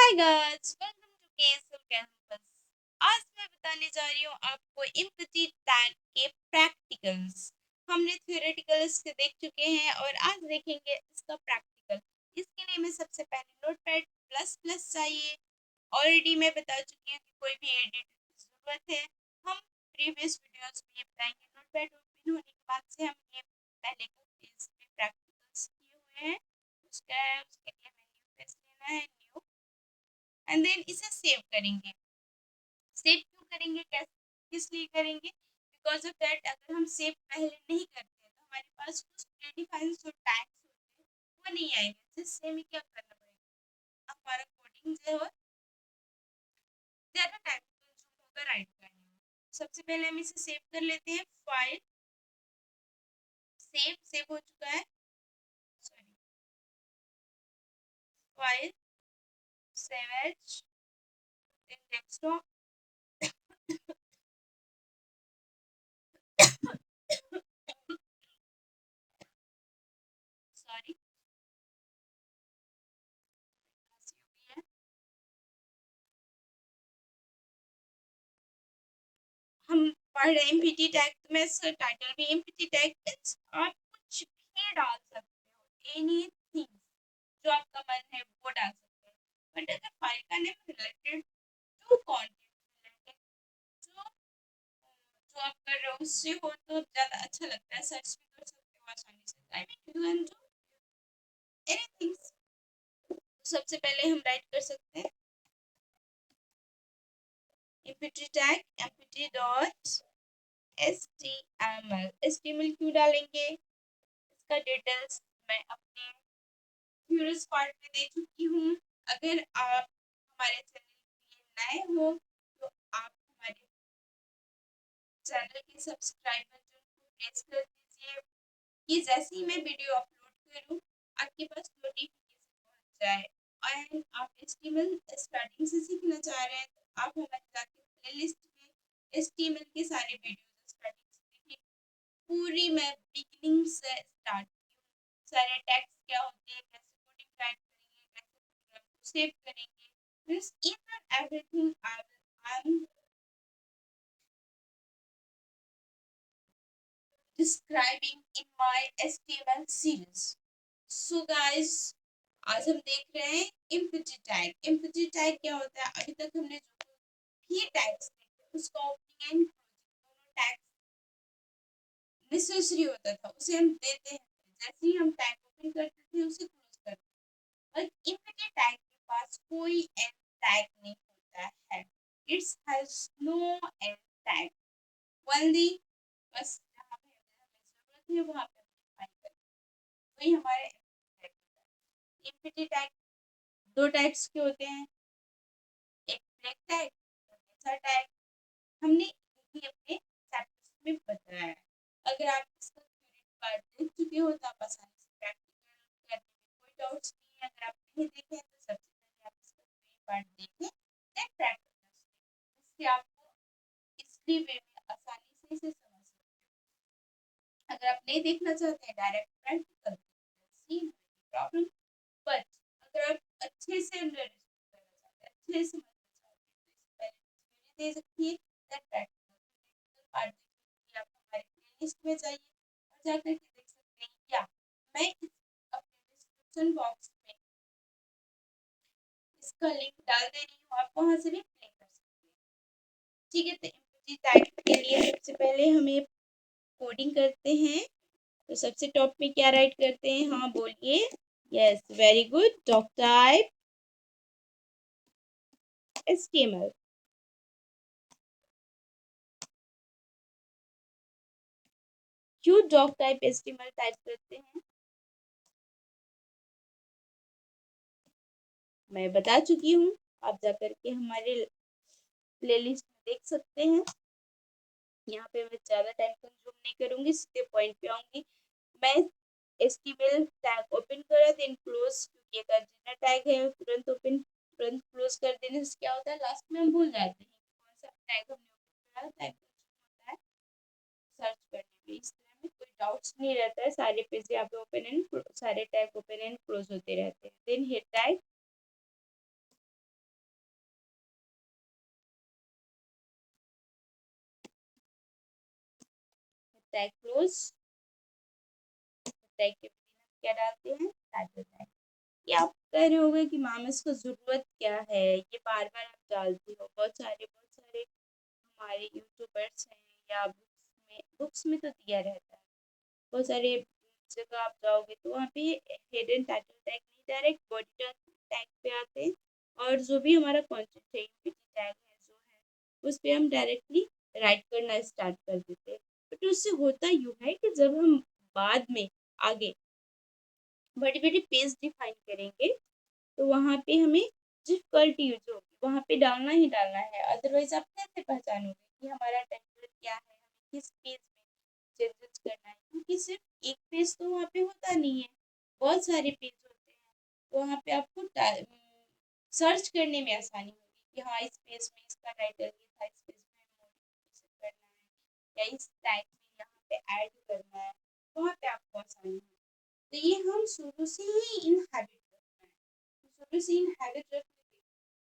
Hi guys, welcome to KSL campus. आज मैं बताने जा रही हूँ आपको एम्पैथी टैग के प्रैक्टिकल्स। हमने थ्योरेटिकल्स के देख चुके हैं और आज देखेंगे इसका प्रैक्टिकल। इसके लिए मैं सबसे पहले नोटपैड प्लस प्लस चाहिए। ऑलरेडी मैं बता चुकी हूँ कि कोई भी एडिट की जरूरत है। हम प्रीवियस वीडियोस में ये बताएंगे। नोटपैड ओपन होने के बाद से हम ये पहले के इस पे प्रैक्टिकल्स किए हुए हैं। उसके लिए हमें न्यू पेज लेना है, न्यू, एंड देन इसे सेव करेंगे। सेव क्यों करेंगे, कैसे, किस लिए करेंगे? बिकॉज ऑफ दैट अगर हम सेव पहले नहीं करते तो हमारे पास कुछ प्रीडिफाइंड जो टैग्स होते हैं वो नहीं आएंगे, जिससे हमें क्या करना पड़ेगा, हमारा कोडिंग जो है ज़्यादा टाइम कंज्यूम होगा राइट करने में। सबसे पहले हम इसे सेव कर लेते हैं। फाइल, सेव, सेव हो चुका है, sorry, file, save as, desktop, sorry, हम पढ़ रहे हैं एमपीटी टैग, तो मैं इसका टाइटल भी एमपीटी टैग मींस आप कुछ भी डाल सकते हो, एनीथिंग जो आपका मन है वो डाल सकते हैं। बट अगर फाइल का name related to content related जो जो आप कर रहे हो उससे हो तो ज्यादा अच्छा लगता है, सर्च भी कर सकते हो आसानी से। I mean you can do anything. सबसे पहले हम राइट कर सकते हैं empty tag empty dot HTML. HTML क्यों डालेंगे, इसका डिटेल्स मैं अपने व्यूअर्स पार्ट में दे चुकी हूँ। अगर आप हमारे चैनल के नए हो तो आप हमारे चैनल के सब्सक्राइब बटन को प्रेस कर दीजिए कि जैसे ही मैं वीडियो अपलोड करूँ आपके पास नोटिफिकेशन पहुंच जाए। एंड आप एचटीएमएल स्टार्टिंग से सीखना चाह रहे हैं तो आप हमारे जाके प्लेलिस्ट में एचटीएमएल के सारे वीडियोस स्टार्टिंग से देखिए। पूरी मैं बिगिनिंग से स्टार्ट की हूँ। सारे टैग्स क्या होते हैं, कैसे कोडिंग टाइप करेंगे, कैसे प्रोग्राम को सेव करेंगे, this each and everything I am describing in my HTML series. So guys, आज हम देख रहे हैं इम्पटी टैग। इम्पटी टैग क्या होता है? अभी तक हमने जो भी टैग्स देखे उसका ओपनिंग एंड क्लोजिंग दोनों टैग्स नेसेसरी होता था, उसे हम देते हैं। जैसे ही हम टैग ओपन करते थे उसे क्लोज करते थे। और इम्पटी टैग के पास कोई एंड टैग नहीं होता है। It's has no end tag, only बस जहाँ पे हमें जरूरत है वहाँ पे हम डिफाइन करते हैं। वही हमारे एम्पटी टैग दो टाइप्स के होते हैं, एक ब्लैक टैग और दूसरा टैग। हमने यही अपने चैप्टर्स में बताया है। अगर आप इसका थ्योरी पार्ट देख चुके हो तो आप आसानी से प्रैक्टिकल करने में कोई डाउट्स नहीं है। अगर आप नहीं देखे हैं तो सबसे पहले आप इसका थ्योरी पार्ट देखें, देन प्रैक्टिकल्स देखें, इससे आपको इजली वे में आसानी से इसे समझ सकते हो। अगर आप नहीं देखना चाहते हैं direct practical, see problem. But अगर आप अच्छे से अंडरस्टैंड करना चाहते हैं, अच्छे से समझना चाहते हैं, तो इससे पहले थ्योरी दे सकती है, देन प्रैक्टिकल पार्ट देखिए। आप हमारे प्लेलिस्ट में जाइए और जाकर के देख सकते हैं, या मैं इस अपने डिस्क्रिप्शन बॉक्स में इसका लिंक डाल दे रही हूँ, आप वहां से भी प्ले कर सकते हैं। ठीक है, तो इमोजी टाइप के लिए सबसे पहले हमें कोडिंग करते हैं। तो सबसे टॉप में क्या राइट करते हैं? हाँ बोलिए। Yes, very good. Doc type HTML। क्यों डॉक टाइप HTML टाइप करते हैं? मैं बता चुकी हूँ, आप जाकर के हमारे प्लेलिस्ट में देख सकते हैं। यहाँ पे मैं ज़्यादा टाइम कंज्यूम नहीं करूँगी, सीधे पॉइंट पे आऊँगी। मैं HTML टैग ओपन करा देन क्लोज, क्योंकि एक अर्जेंट टैग है, तुरंत ओपन तुरंत क्लोज कर देने से क्या होता है, लास्ट में हम भूल जाते हैं कि कौन सा टैग हमने ओपन करा। टैग होता है सर्च करने में, इस तरह में कोई डाउट्स नहीं रहता है। सारे पेज यहाँ पे ओपन एंड सारे टैग ओपन एंड क्लोज होते रहते हैं। Then hit tag tag close, tag के बिना क्या डालते हैं, टाइटल टैग। ये आप कह रहे होगे कि मैम इसको जरूरत क्या है, ये बार बार आप डालती हो। बहुत सारे हमारे यूट्यूबर्स हैं या बुक्स में तो दिया रहता है। बहुत सारे जगह आप जाओगे तो वहाँ पे हिडन टाइटल टैग नहीं, डायरेक्ट बॉडी टैग पे आते हैं। और जो भी हमारा कंटेंट है, यूपीटी टैग है जो है, उस पे हम डायरेक्टली राइट करना स्टार्ट कर देते हैं। बट उससे होता यूँ है कि जब हम बाद में आगे बड़ी बड़ी पेज डिफाइन करेंगे तो वहाँ पे हमें डिफिकल्टी यूज होगी, वहाँ पे डालना ही डालना है। अदरवाइज आप कैसे पहचानोगे कि हमारा टेम्पलेट क्या है, हमें किस पेज में चेंजेस करना है, क्योंकि सिर्फ एक पेज तो वहाँ पे होता नहीं है, बहुत सारे पेज होते हैं। तो वहाँ पे आपको सर्च करने में आसानी होगी कि हाँ इस पेज में इसका टाइटल ये था, इस पेज में मॉडिफिकेशन करना है या इस टाइप में यहाँ पे ऐड करना है, वहाँ पे आपको आसानी होगी। तो ये हम शुरू से ही इन हैबिट रखना है। तो शुरू से इन हैबिट रखने से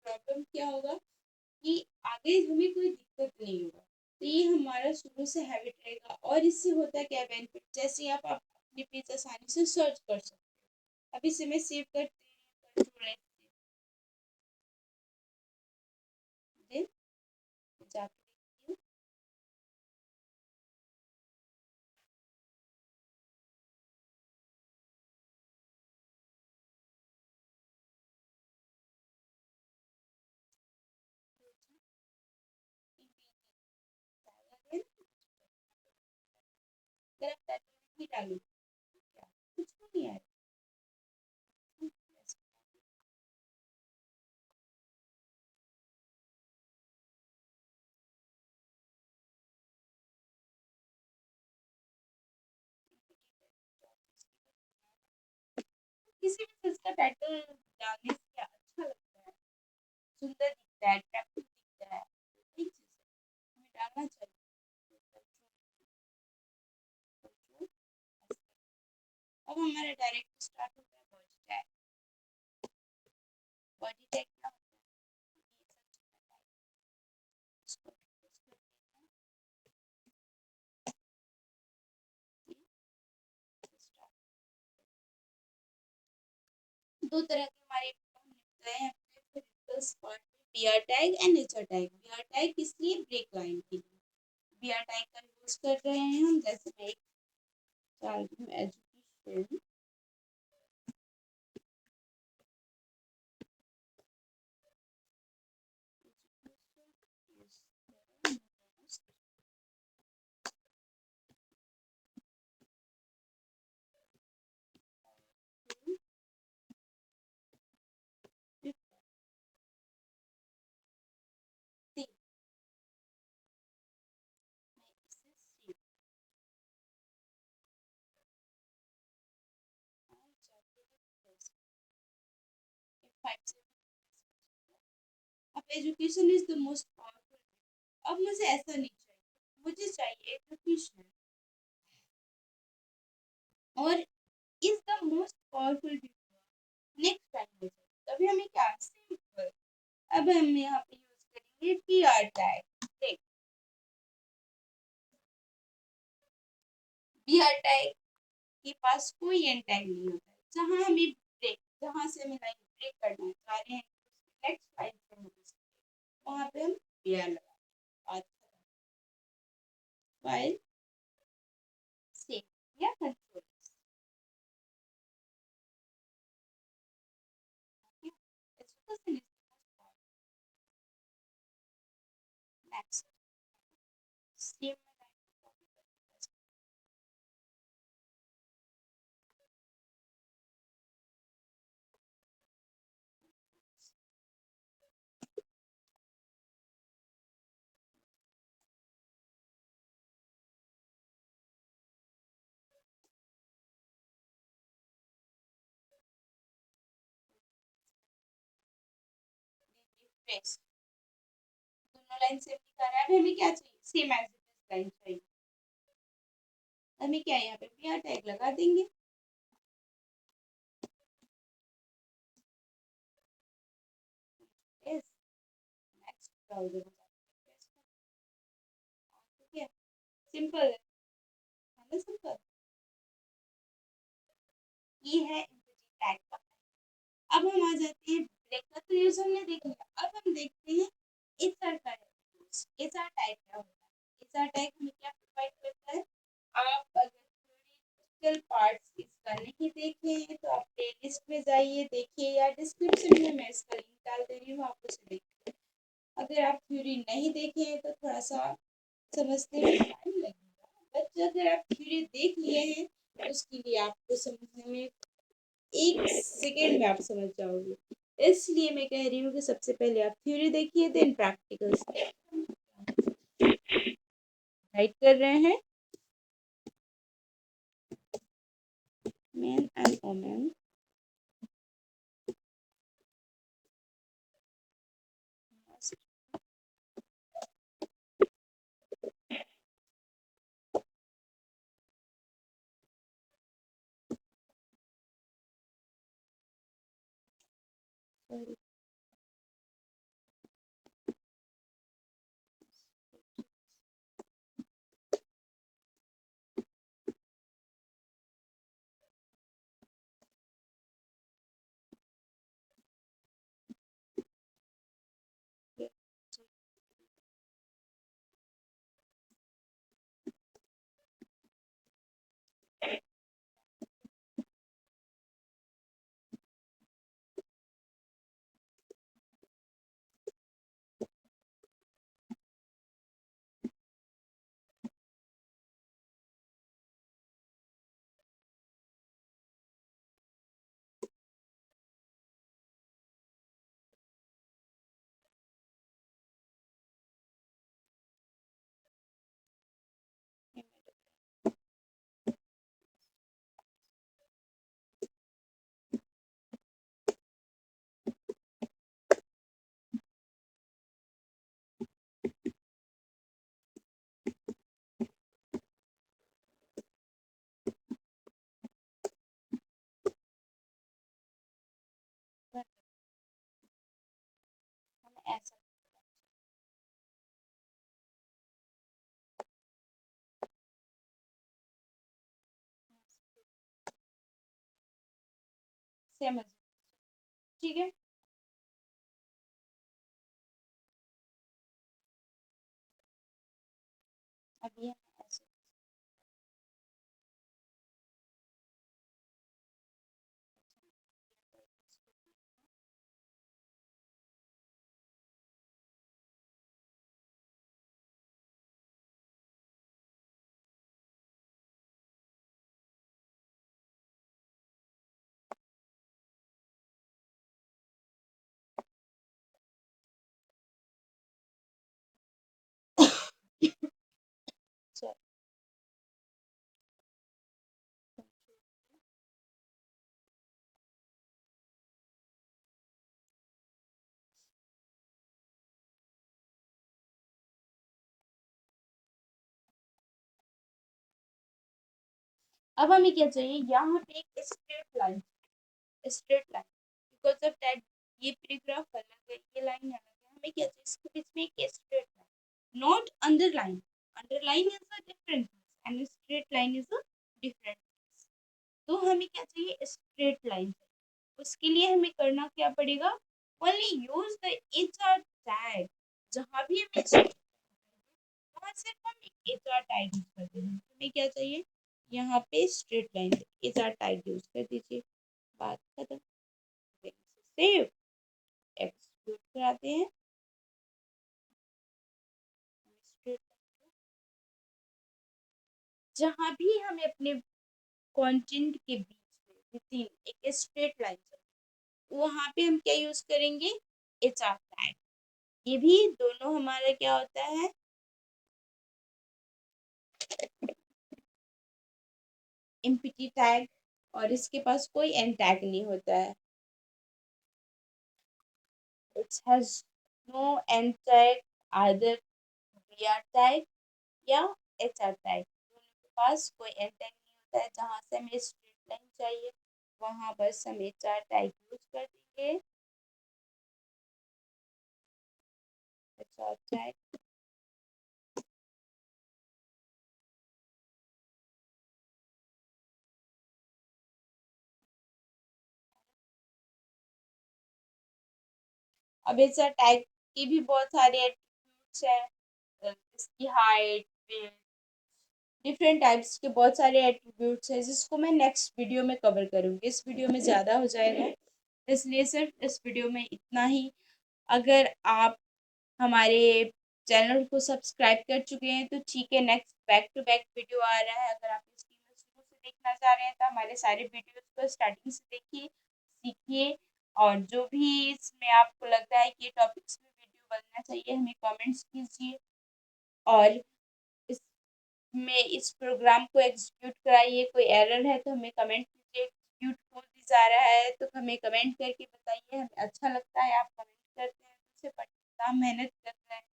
प्रॉब्लम क्या होगा कि आगे हमें कोई दिक्कत नहीं होगा। तो ये हमारा शुरू से हैबिट रहेगा। और इससे होता क्या बेनिफिट, जैसे आप अपने पेज आसानी से सर्च कर सकते हो। अब इसे मैं सेव करती हूँ, कंट्रोल एस देन जाके देखती हूँ। अगर आप टाइटल नहीं डालोगे तो क्या कुछ भी नहीं आएगा। किसी भी चीज का टाइटल डालने से क्या अच्छा लगता है, सुंदर दिखता है, अट्रैक्टिव दिखता है, एक चीज है हमें डालना चाहिए। अब हमारा डायरेक्ट स्टार्ट होता है बॉडी टैग। बॉडी टैग क्या होता है, ये सब चीजें इसको इसको स्टार्ट। दो तरह के हमारे हम लिखते हैं फिजिकल पार्ट में, BR tag and nature tag. BR tag किस लिए, ब्रेक लाइन के लिए बीआर टैग का यूज कर रहे हैं हम। जैसे मैं एक डाल दूँ एजुकेशन, अब education is the most powerful. अब मुझे ऐसा नहीं चाहिए, मुझे चाहिए एजुकेशन और is the most powerful next language. तभी हमें क्या सिंपल। अब हम यहाँ पे यूज करेंगे पी आर टैग। देख, बी आर टैग के पास कोई एंड टैग नहीं होता है। जहाँ हमें ब्रेक, जहाँ से हमें लाइन ब्रेक करना चाह रहे हैं, नेक्स्ट लाइन से हम वहाँ पे हम बी आर लगा फाइल सेव या कंट्रोल। Next save refresh. दोनों लाइन सेव नहीं कर रहा है, हमें क्या चाहिए, सेम एज इट लाइन चाहिए। हमें क्या है, यहाँ पे भी टैग लगा देंगे। यस, नेक्स्ट ब्राउजर में ठीक है, सिंपल है। मैं समझा, ये है एम्पैथी टैग का। अब हम आ जाते हैं ब्रेक का, तो यूज हमने देख लिया। अब हम देखते हैं एचआर का यूज। एचआर टैग क्या होता है? एचआर टैग हमें क्या प्रोवाइड करता है? आप अगर थ्योरेटिकल पार्ट्स इसका नहीं देखे हैं तो आप प्लेलिस्ट में जाइए देखिए, या डिस्क्रिप्शन में मैं इसका लिंक डाल दे रही हूँ, आप उसे देखिए। अगर आप थ्योरी नहीं देखे हैं तो थोड़ा सा समझने में टाइम लगेगा, बट अगर आप थ्योरी देख लिए हैं तो उसके लिए आपको समझने में 1 सेकेंड में आप समझ जाओगे। इसलिए मैं कह रही हूँ कि सबसे पहले आप थ्योरी देखिए, देन प्रैक्टिकल्स राइट कर रहे हैं। मैन एंड वुमेन ऐसा समझ, ठीक है। अभी हम ऐसे चल। अब हमें क्या चाहिए? यहाँ पे एक straight line, straight line, because of that ये पैराग्राफ अलग है, ये लाइन अलग है। हमें क्या चाहिए? इसके बीच में एक straight line, not underline. Underline is a different and straight line is a different. तो हमें क्या चाहिए? Straight line. उसके लिए हमें करना क्या पड़ेगा? Only use the H R tag. जहां भी हमें वहां सिर्फ हम एच आर टैग यूज करते हैं। हमें क्या चाहिए? यहाँ पे straight line H R tag use कर दीजिए, बात खत्म। सेव, एक्सक्लूड कराते हैं स्ट्रेट। जहां भी हमें अपने कंटेंट के बीच में विथिन एक स्ट्रेट लाइन, वहां पे हम क्या यूज करेंगे? H R tag. ये भी दोनों हमारा क्या होता है? एम्पटी टैग, और इसके पास कोई एंड टैग नहीं होता है। It has no end tag, either we tag या एच आर टैग। दोनों के पास कोई एंड टैग नहीं होता है। जहां से हमें स्ट्रेट लाइन चाहिए वहां बस हम एच आर टैग यूज कर देंगे। एच आर टैग अब ऐसा टैग के भी बहुत सारे एट्रीब्यूट्स हैं, इसकी हाइट, डिफरेंट टाइप्स के बहुत सारे एट्रीब्यूट्स हैं जिसको मैं नेक्स्ट वीडियो में कवर करूँगी। इस वीडियो में ज़्यादा हो जाएगा, इसलिए सिर्फ इस वीडियो में इतना ही। अगर आप हमारे चैनल को सब्सक्राइब कर चुके हैं तो ठीक है, next back to back video आ रहा है। अगर आप इसकी शुरू से देखना चाह रहे हैं तो हमारे सारे वीडियोस को स्टार्टिंग से देखिए, सीखिए, और जो भी इसमें आपको लगता है कि ये टॉपिक्स में वीडियो बनना चाहिए हमें कमेंट्स कीजिए, और इसमें इस प्रोग्राम को एग्जीक्यूट कराइए। कोई एरर है तो हमें कमेंट कीजिए, एग्जीक्यूट हो भी जा रहा है तो हमें कमेंट करके बताइए, हमें अच्छा लगता है आप कमेंट करते हैं, तो उसे पढ़ने का मेहनत करते हैं,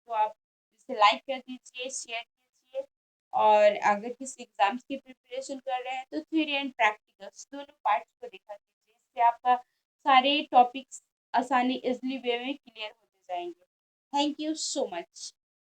तो आप इसे लाइक कर दीजिए, शेयर कीजिए। और अगर किसी एग्जाम्स की प्रिपरेशन कर रहे हैं तो थ्योरी एंड प्रैक्टिकल्स दोनों पार्ट्स को देखा कीजिए, इससे आपका सारे टॉपिक्स आसानी इजली वे में क्लियर होते जाएंगे। Thank you so much.